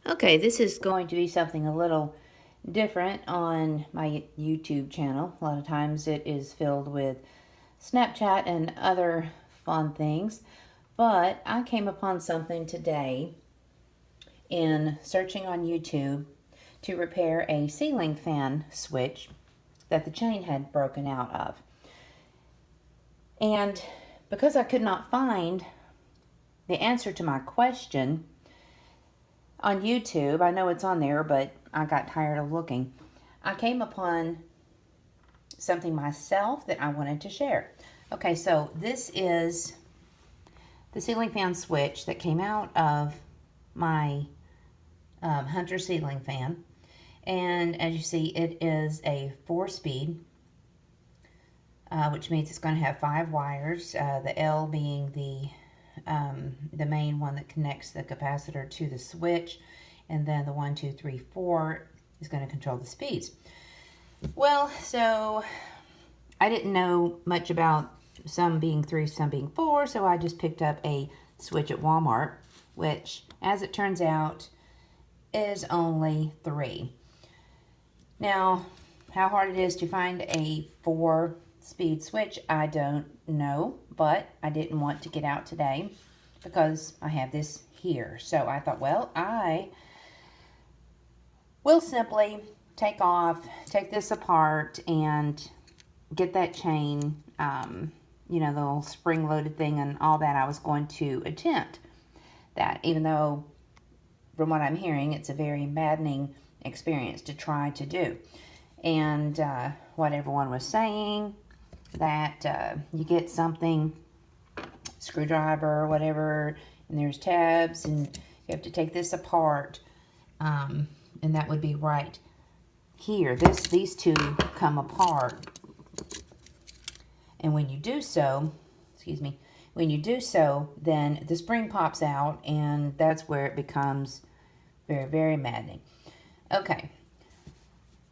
Okay, this is going to be something a little different on my YouTube channel. A lot of times it is filled with Snapchat and other fun things, but I came upon something today in searching on YouTube to repair a ceiling fan switch that the chain had broken out of. And because I could not find the answer to my question on YouTube, I know it's on there, but I got tired of looking. I came upon something myself that I wanted to share. Okay, so this is the ceiling fan switch that came out of my Hunter ceiling fan. And as you see, it is a 4-speed, which means it's going to have 5 wires, the L being the main one that connects the capacitor to the switch, and then the 1, 2, 3, 4 is going to control the speeds. Well, so I didn't know much about some being 3, some being 4, so I just picked up a switch at Walmart, which, as it turns out, is only 3. Now, how hard it is to find a 4-speed switch, I don't know, but I didn't want to get out today because I have this here. So I thought, well, I will simply take this apart and get that chain, the little spring-loaded thing and all that. I was going to attempt that, even though from what I'm hearing, it's a very maddening experience to try to do. And what everyone was saying, that you get something, screwdriver or whatever, and there's tabs, and you have to take this apart, and that would be right here. These two come apart, and when you do so, then the spring pops out, and that's where it becomes very, very maddening. Okay,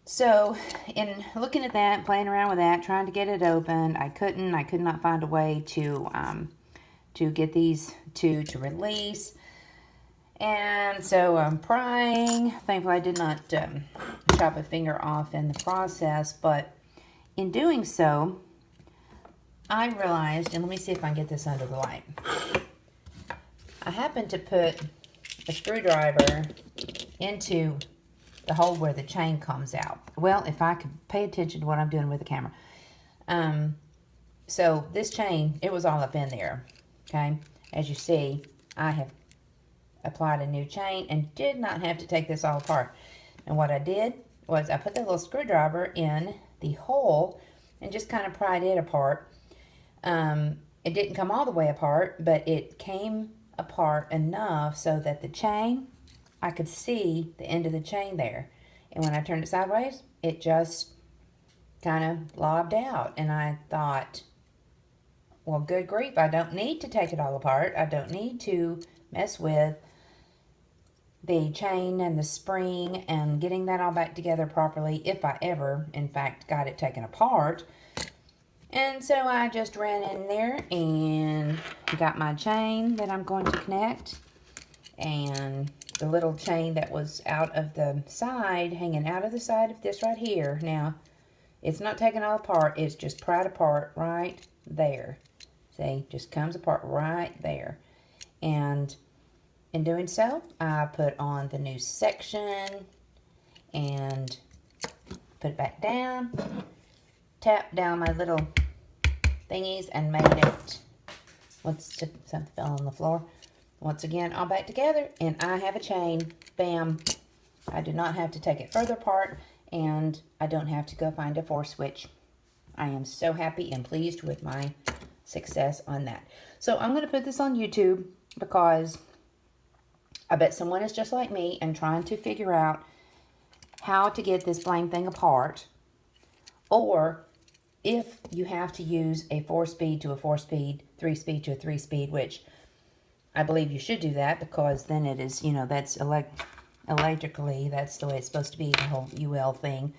so in looking at that, playing around with that, trying to get it open, I could not find a way to get these two to release. And so I'm prying. Thankfully, I did not chop a finger off in the process, but in doing so, I realized, and let me see if I can get this under the light. I happened to put a screwdriver into the hole where the chain comes out. Well, if I could pay attention to what I'm doing with the camera. So this chain, it was all up in there, okay? As you see, I have applied a new chain and did not have to take this all apart. And what I did was I put the little screwdriver in the hole and just kind of pried it apart. It didn't come all the way apart, but it came apart enough so that the chain, I could see the end of the chain there. And when I turned it sideways, it just kind of lobbed out. And I thought, well, good grief, I don't need to take it all apart. I don't need to mess with the chain and the spring and getting that all back together properly if I ever, in fact, got it taken apart. And so I just ran in there and got my chain that I'm going to connect, and the little chain that was out of the side, hanging out of the side of this right here. Now, it's not taken all apart, it's just pried apart right there. See, just comes apart right there. And in doing so, I put on the new section and put it back down, tapped down my little thingies and made it, something fell on the floor. Once again, all back together, and I have a chain. Bam. I do not have to take it further apart, and I don't have to go find a 4 switch. I am so happy and pleased with my success on that. So I'm going to put this on YouTube because I bet someone is just like me and trying to figure out how to get this blame thing apart, or if you have to use a 4-speed to a 4-speed, 3-speed to a 3-speed, which I believe you should do that because then it is, that's electrically, that's the way it's supposed to be, the whole UL thing.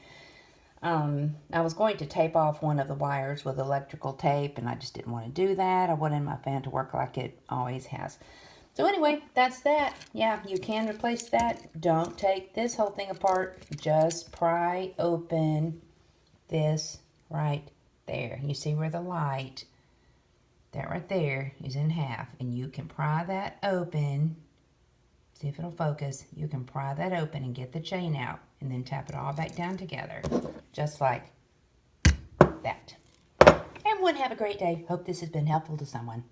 I was going to tape off one of the wires with electrical tape, and I just didn't want to do that. I wanted my fan to work like it always has. So anyway, that's that. Yeah, you can replace that. Don't take this whole thing apart. Just pry open this right there. You see where the light, that right there, is in half. And you can pry that open. See if it'll focus. You can pry that open and get the chain out. And then tap it all back down together. Just like that. Everyone have a great day. Hope this has been helpful to someone.